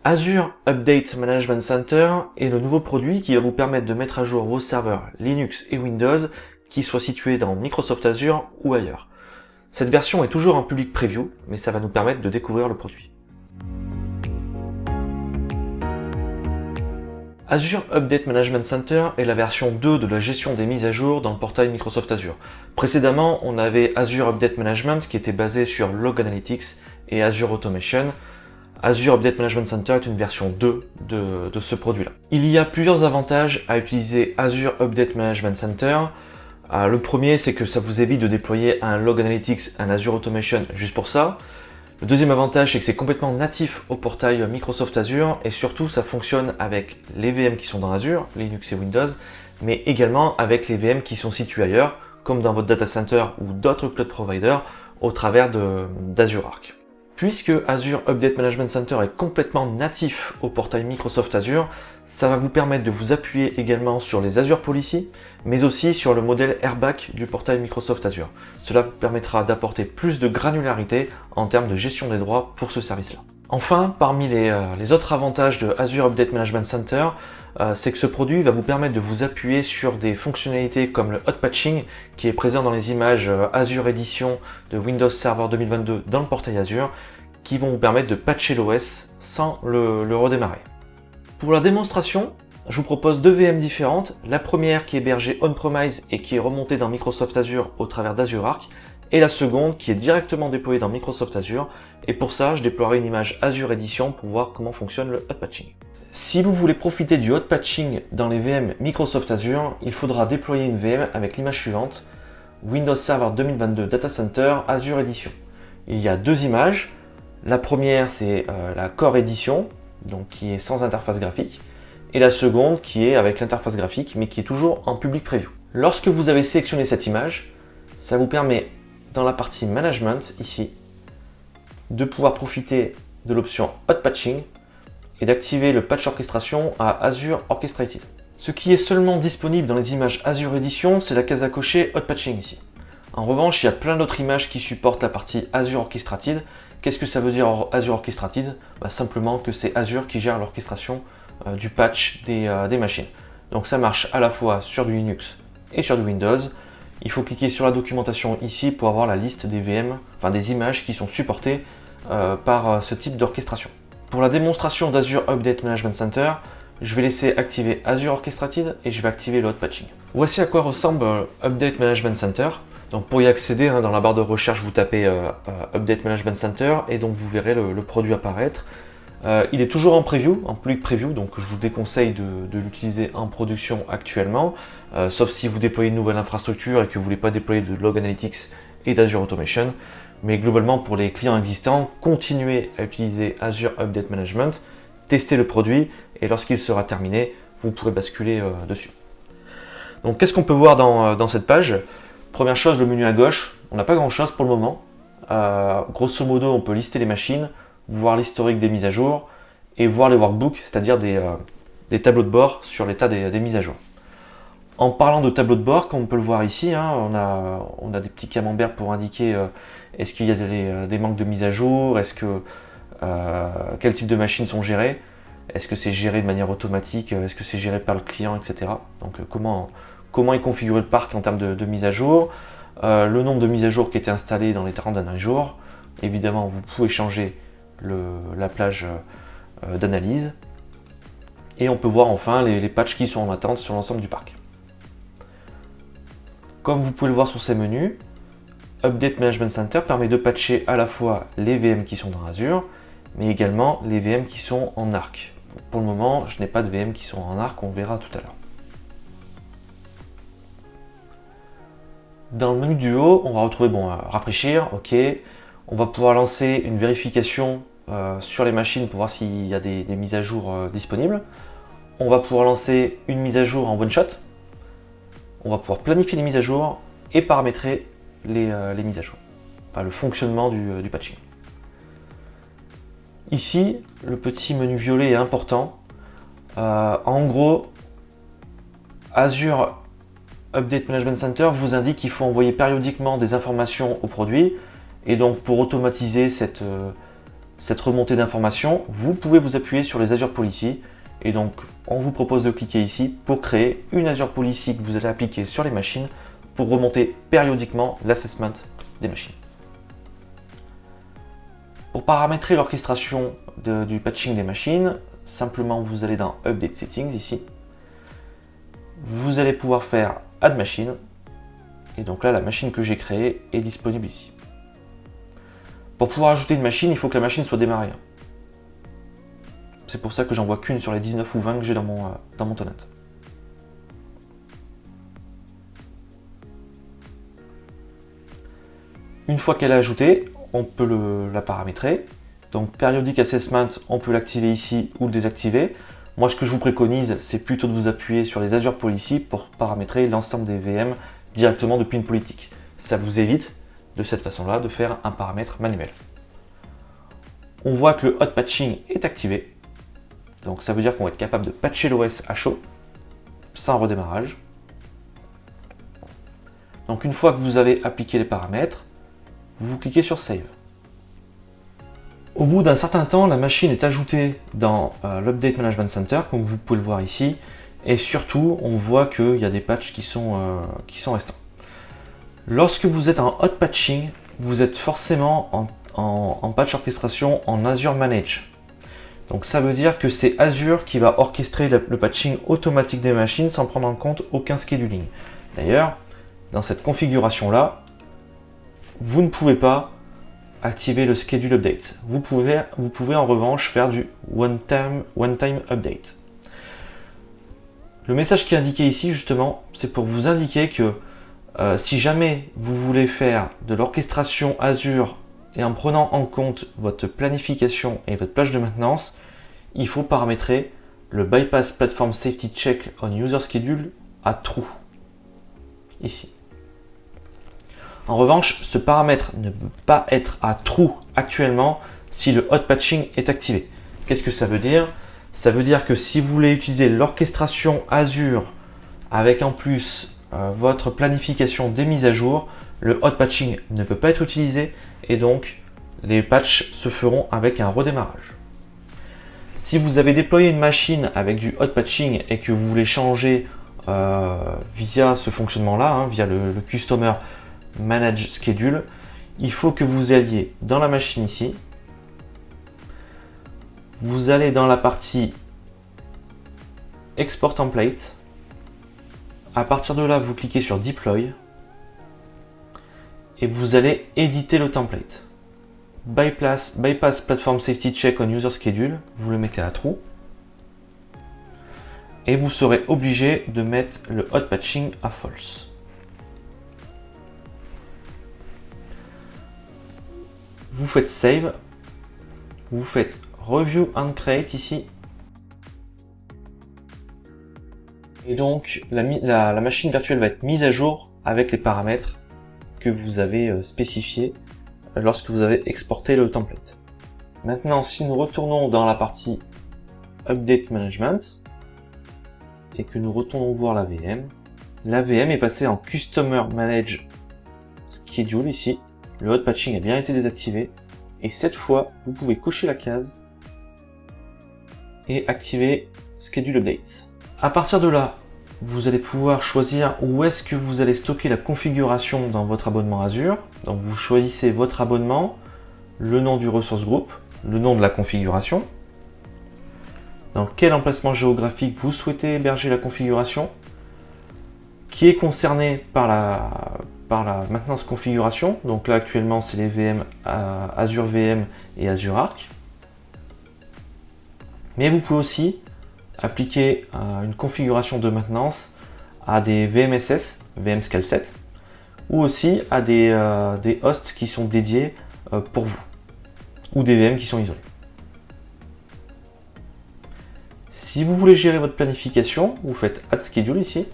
Azure Update Management Center est le nouveau produit qui va vous permettre de mettre à jour vos serveurs Linux et Windows qui soient situés dans Microsoft Azure ou ailleurs. Cette version est toujours en public preview, mais ça va nous permettre de découvrir le produit. Azure Update Management Center est la version 2 de la gestion des mises à jour dans le portail Microsoft Azure. Précédemment, on avait Azure Update Management qui était basé sur Log Analytics et Azure Automation. Azure Update Management Center est une version 2 de ce produit-là. Il y a plusieurs avantages à utiliser Azure Update Management Center. Le premier, c'est que ça vous évite de déployer un Log Analytics, un Azure Automation juste pour ça. Le deuxième avantage, c'est que c'est complètement natif au portail Microsoft Azure et surtout ça fonctionne avec les VM qui sont dans Azure, Linux et Windows, mais également avec les VM qui sont situés ailleurs, comme dans votre data center ou d'autres cloud providers au travers d'Azure Arc. Puisque Azure Update Management Center est complètement natif au portail Microsoft Azure, ça va vous permettre de vous appuyer également sur les Azure Policy, mais aussi sur le modèle Airback du portail Microsoft Azure. Cela vous permettra d'apporter plus de granularité en termes de gestion des droits pour ce service-là. Enfin, parmi les autres avantages de Azure Update Management Center, c'est que ce produit va vous permettre de vous appuyer sur des fonctionnalités comme le hot patching qui est présent dans les images Azure Edition de Windows Server 2022 dans le portail Azure, qui vont vous permettre de patcher l'OS sans le redémarrer. Pour la démonstration, je vous propose deux VM différentes. La première qui est hébergée on-premise et qui est remontée dans Microsoft Azure au travers d'Azure Arc, et la seconde qui est directement déployée dans Microsoft Azure. Et pour ça, je déploierai une image Azure Edition pour voir comment fonctionne le hot patching. Si vous voulez profiter du hot patching dans les VM Microsoft Azure, il faudra déployer une VM avec l'image suivante, Windows Server 2022 Data Center Azure Edition. Il y a deux images. La première, c'est la Core Edition, donc qui est sans interface graphique, et la seconde qui est avec l'interface graphique, mais qui est toujours en public preview. Lorsque vous avez sélectionné cette image, ça vous permet, dans la partie Management, ici, de pouvoir profiter de l'option Hot Patching et d'activer le patch orchestration à Azure Orchestrated. Ce qui est seulement disponible dans les images Azure Edition, c'est la case à cocher Hot Patching ici. En revanche, il y a plein d'autres images qui supportent la partie Azure Orchestrated. Qu'est-ce que ça veut dire Azure Orchestrated? Simplement que c'est Azure qui gère l'orchestration du patch des machines. Donc ça marche à la fois sur du Linux et sur du Windows. Il faut cliquer sur la documentation ici pour avoir la liste des VM, enfin des images qui sont supportées par ce type d'orchestration. Pour la démonstration d'Azure Update Management Center, je vais laisser activer Azure Orchestrated et je vais activer le hot patching. Voici à quoi ressemble Update Management Center. Donc pour y accéder, dans la barre de recherche, vous tapez Update Management Center et donc vous verrez le produit apparaître. Il est toujours en preview, en public preview, donc je vous déconseille de l'utiliser en production actuellement, sauf si vous déployez une nouvelle infrastructure et que vous ne voulez pas déployer de Log Analytics et d'Azure Automation. Mais globalement, pour les clients existants, continuez à utiliser Azure Update Management, testez le produit et lorsqu'il sera terminé, vous pourrez basculer dessus. Donc qu'est-ce qu'on peut voir dans cette page? Première chose, le menu à gauche, on n'a pas grand chose pour le moment. Grosso modo, on peut lister les machines, voir l'historique des mises à jour et voir les workbooks, c'est-à-dire des tableaux de bord sur l'état des mises à jour. En parlant de tableaux de bord, comme on peut le voir ici, on a des petits camemberts pour indiquer est-ce qu'il y a des manques de mise à jour, quel type de machines sont gérées, est-ce que c'est géré de manière automatique, est-ce que c'est géré par le client, etc. Donc comment est configuré le parc en termes de mise à jour, le nombre de mises à jour qui étaient installées dans les 30 derniers jours. Évidemment, vous pouvez changer la plage d'analyse. Et on peut voir enfin les patchs qui sont en attente sur l'ensemble du parc. Comme vous pouvez le voir sur ces menus, Update Management Center permet de patcher à la fois les VM qui sont dans Azure, mais également les VM qui sont en Arc. Pour le moment, je n'ai pas de VM qui sont en Arc, on verra tout à l'heure. Dans le menu du haut, on va retrouver rafraîchir, ok. On va pouvoir lancer une vérification sur les machines pour voir s'il y a des mises à jour disponibles. On va pouvoir lancer une mise à jour en one shot. On va pouvoir planifier les mises à jour et paramétrer les mises à jour, enfin le fonctionnement du patching. Ici, le petit menu violet est important. En gros, Azure Update Management Center vous indique qu'il faut envoyer périodiquement des informations au produit, et donc pour automatiser cette cette remontée d'informations, vous pouvez vous appuyer sur les Azure Policy. Et donc, on vous propose de cliquer ici pour créer une Azure Policy que vous allez appliquer sur les machines pour remonter périodiquement l'assessment des machines. Pour paramétrer l'orchestration du patching des machines, simplement vous allez dans Update Settings ici. Vous allez pouvoir faire Add Machine. Et donc là, la machine que j'ai créée est disponible ici. Pour pouvoir ajouter une machine, il faut que la machine soit démarrée. C'est pour ça que j'en vois qu'une sur les 19 ou 20 que j'ai dans mon tenant. Une fois qu'elle est ajoutée, on peut la paramétrer. Donc Periodic Assessment, on peut l'activer ici ou le désactiver. Moi, ce que je vous préconise, c'est plutôt de vous appuyer sur les Azure Policy pour paramétrer l'ensemble des VM directement depuis une politique. Ça vous évite de cette façon-là de faire un paramètre manuel. On voit que le hot patching est activé. Donc ça veut dire qu'on va être capable de patcher l'OS à chaud, sans redémarrage. Donc une fois que vous avez appliqué les paramètres, vous cliquez sur Save. Au bout d'un certain temps, la machine est ajoutée dans l'Update Management Center, comme vous pouvez le voir ici. Et surtout, on voit qu'il y a des patchs qui sont restants. Lorsque vous êtes en hot patching, vous êtes forcément en patch orchestration en Azure Manage. Donc ça veut dire que c'est Azure qui va orchestrer le patching automatique des machines sans prendre en compte aucun scheduling. D'ailleurs, dans cette configuration-là, vous ne pouvez pas activer le Schedule Update. Vous pouvez en revanche faire du One-Time Update. Le message qui est indiqué ici, justement, c'est pour vous indiquer que si jamais vous voulez faire de l'orchestration Azure et en prenant en compte votre planification et votre plage de maintenance, il faut paramétrer le Bypass Platform Safety Check on User Schedule à True, ici. En revanche, ce paramètre ne peut pas être à True actuellement si le hot patching est activé. Qu'est-ce que ça veut dire? Ça veut dire que si vous voulez utiliser l'orchestration Azure avec en plus votre planification des mises à jour, le hot patching ne peut pas être utilisé et donc les patchs se feront avec un redémarrage. Si vous avez déployé une machine avec du hot patching et que vous voulez changer via ce fonctionnement-là, via le Customer Manage Schedule, il faut que vous alliez dans la machine ici. Vous allez dans la partie Export Template. À partir de là, vous cliquez sur Deploy et vous allez éditer le template. Bypass Platform Safety Check on User Schedule, vous le mettez à True. Et vous serez obligé de mettre le hot patching à False. Vous faites Save, vous faites Review and Create ici. Et donc la machine virtuelle va être mise à jour avec les paramètres que vous avez spécifiés lorsque vous avez exporté le template. Maintenant, si nous retournons dans la partie Update Management et que nous retournons voir la VM est passée en Customer Manage Schedule ici. Le hot patching a bien été désactivé et cette fois, vous pouvez cocher la case et activer Schedule Updates. À partir de là, vous allez pouvoir choisir où est-ce que vous allez stocker la configuration dans votre abonnement Azure. Donc vous choisissez votre abonnement, le nom du resource group, le nom de la configuration, dans quel emplacement géographique vous souhaitez héberger la configuration, qui est concerné par la maintenance configuration. Donc là actuellement c'est les VM Azure VM et Azure Arc. Mais vous pouvez aussi appliquer une configuration de maintenance à des VMSS, VMScale7, ou aussi à des hosts qui sont dédiés pour vous, ou des VM qui sont isolés. Si vous voulez gérer votre planification, vous faites Add Schedule ici.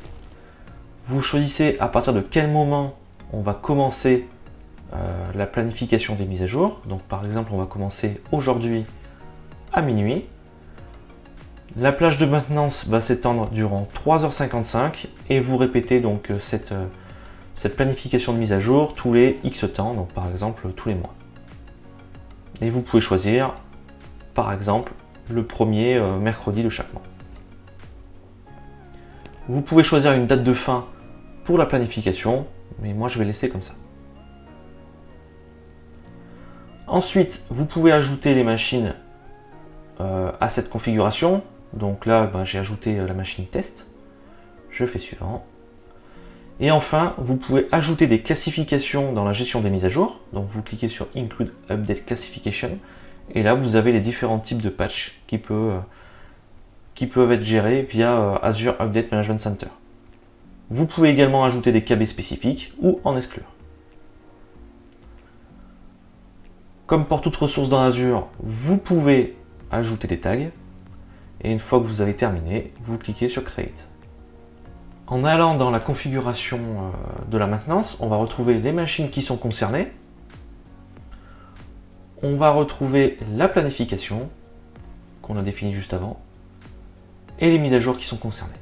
Vous choisissez à partir de quel moment on va commencer la planification des mises à jour. Donc par exemple, on va commencer aujourd'hui à minuit. La plage de maintenance va s'étendre durant 3h55 et vous répétez donc cette planification de mise à jour tous les X temps, donc par exemple tous les mois. Et vous pouvez choisir, par exemple, le premier mercredi de chaque mois. Vous pouvez choisir une date de fin pour la planification, mais moi je vais laisser comme ça. Ensuite, vous pouvez ajouter les machines à cette configuration. Donc là, j'ai ajouté la machine test. Je fais suivant. Et enfin, vous pouvez ajouter des classifications dans la gestion des mises à jour. Donc vous cliquez sur Include Update Classification. Et là, vous avez les différents types de patchs qui peuvent être gérés via Azure Update Management Center. Vous pouvez également ajouter des KB spécifiques ou en exclure. Comme pour toute ressource dans Azure, vous pouvez ajouter des tags. Et une fois que vous avez terminé, vous cliquez sur Create. En allant dans la configuration de la maintenance, on va retrouver les machines qui sont concernées. On va retrouver la planification qu'on a définie juste avant et les mises à jour qui sont concernées.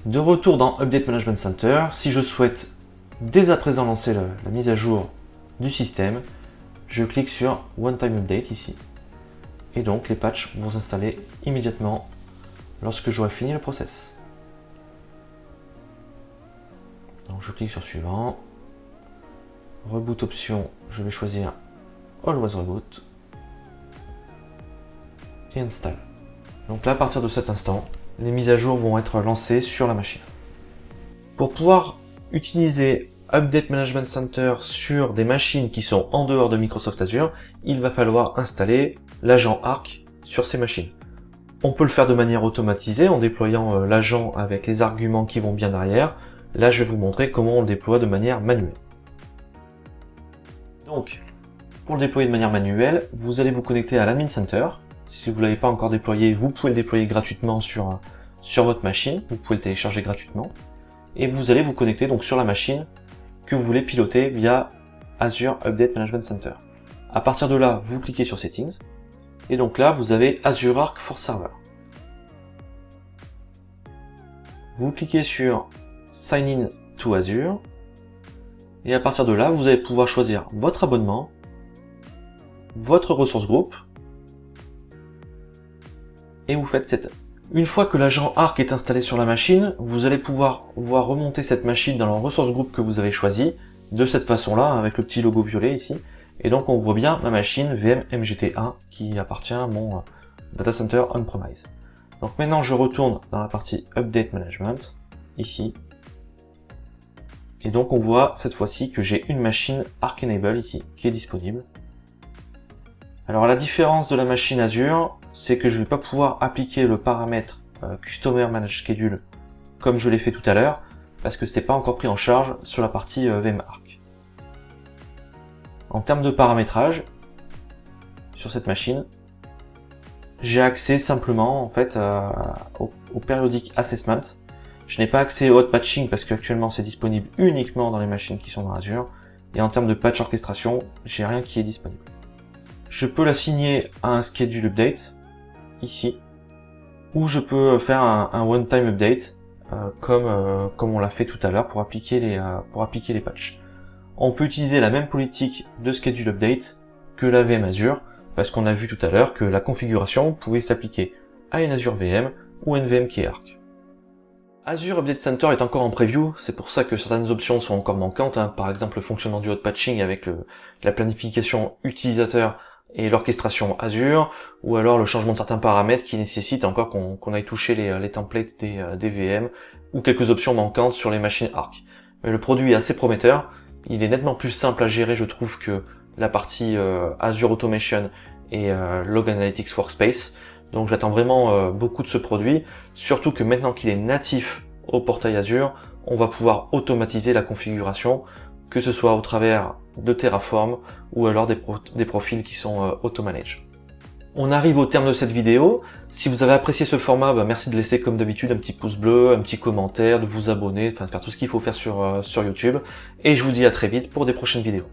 De retour dans Update Management Center, si je souhaite dès à présent lancer la mise à jour du système, je clique sur One Time Update ici. Et donc les patchs vont s'installer immédiatement lorsque j'aurai fini le process. Donc je clique sur suivant. Reboot option, je vais choisir Always Reboot. Et Install. Donc là, à partir de cet instant, les mises à jour vont être lancées sur la machine. Pour pouvoir utiliser Update Management Center sur des machines qui sont en dehors de Microsoft Azure, il va falloir installer l'agent Arc sur ces machines. On peut le faire de manière automatisée en déployant l'agent avec les arguments qui vont bien derrière. Là, je vais vous montrer comment on le déploie de manière manuelle. Donc, pour le déployer de manière manuelle, vous allez vous connecter à l'Admin Center. Si vous ne l'avez pas encore déployé, vous pouvez le déployer gratuitement sur votre machine. Vous pouvez le télécharger gratuitement. Et vous allez vous connecter donc sur la machine que vous voulez piloter via Azure Update Management Center. À partir de là, vous cliquez sur Settings. Et donc là, vous avez Azure Arc for Server. Vous cliquez sur Sign in to Azure. Et à partir de là, vous allez pouvoir choisir votre abonnement, votre ressource groupe, et vous faites Setup. Une fois que l'agent Arc est installé sur la machine, vous allez pouvoir voir remonter cette machine dans le ressource groupe que vous avez choisi, de cette façon-là, avec le petit logo violet ici. Et donc on voit bien ma machine VM MGT1 qui appartient à mon data center on-premise. Donc maintenant je retourne dans la partie Update Management, ici. Et donc on voit cette fois-ci que j'ai une machine Arc Enable ici, qui est disponible. Alors la différence de la machine Azure, c'est que je ne vais pas pouvoir appliquer le paramètre Customer Manage Schedule comme je l'ai fait tout à l'heure, parce que ce n'est pas encore pris en charge sur la partie VM Arc. En termes de paramétrage, sur cette machine, j'ai accès simplement en fait au Periodic Assessment. Je n'ai pas accès au Hot Patching parce qu'actuellement c'est disponible uniquement dans les machines qui sont dans Azure. Et en termes de patch orchestration, j'ai rien qui est disponible. Je peux l'assigner à un Schedule Update, ici, ou je peux faire un One-Time Update, comme on l'a fait tout à l'heure pour appliquer les patchs. On peut utiliser la même politique de Schedule Update que la VM Azure, parce qu'on a vu tout à l'heure que la configuration pouvait s'appliquer à une Azure VM ou à une VM qui est Arc. Azure Update Center est encore en preview, c'est pour ça que certaines options sont encore manquantes, par exemple le fonctionnement du hot patching avec la planification utilisateur et l'orchestration Azure, ou alors le changement de certains paramètres qui nécessitent encore qu'on aille toucher les templates des VM, ou quelques options manquantes sur les machines Arc. Mais le produit est assez prometteur, il est nettement plus simple à gérer je trouve que la partie Azure Automation et Log Analytics Workspace, donc j'attends vraiment beaucoup de ce produit, surtout que maintenant qu'il est natif au portail Azure, on va pouvoir automatiser la configuration, que ce soit au travers de Terraform ou alors des profils qui sont auto-manage. On arrive au terme de cette vidéo. Si vous avez apprécié ce format, merci de laisser comme d'habitude un petit pouce bleu, un petit commentaire, de vous abonner, enfin de faire tout ce qu'il faut faire sur YouTube. Et je vous dis à très vite pour des prochaines vidéos.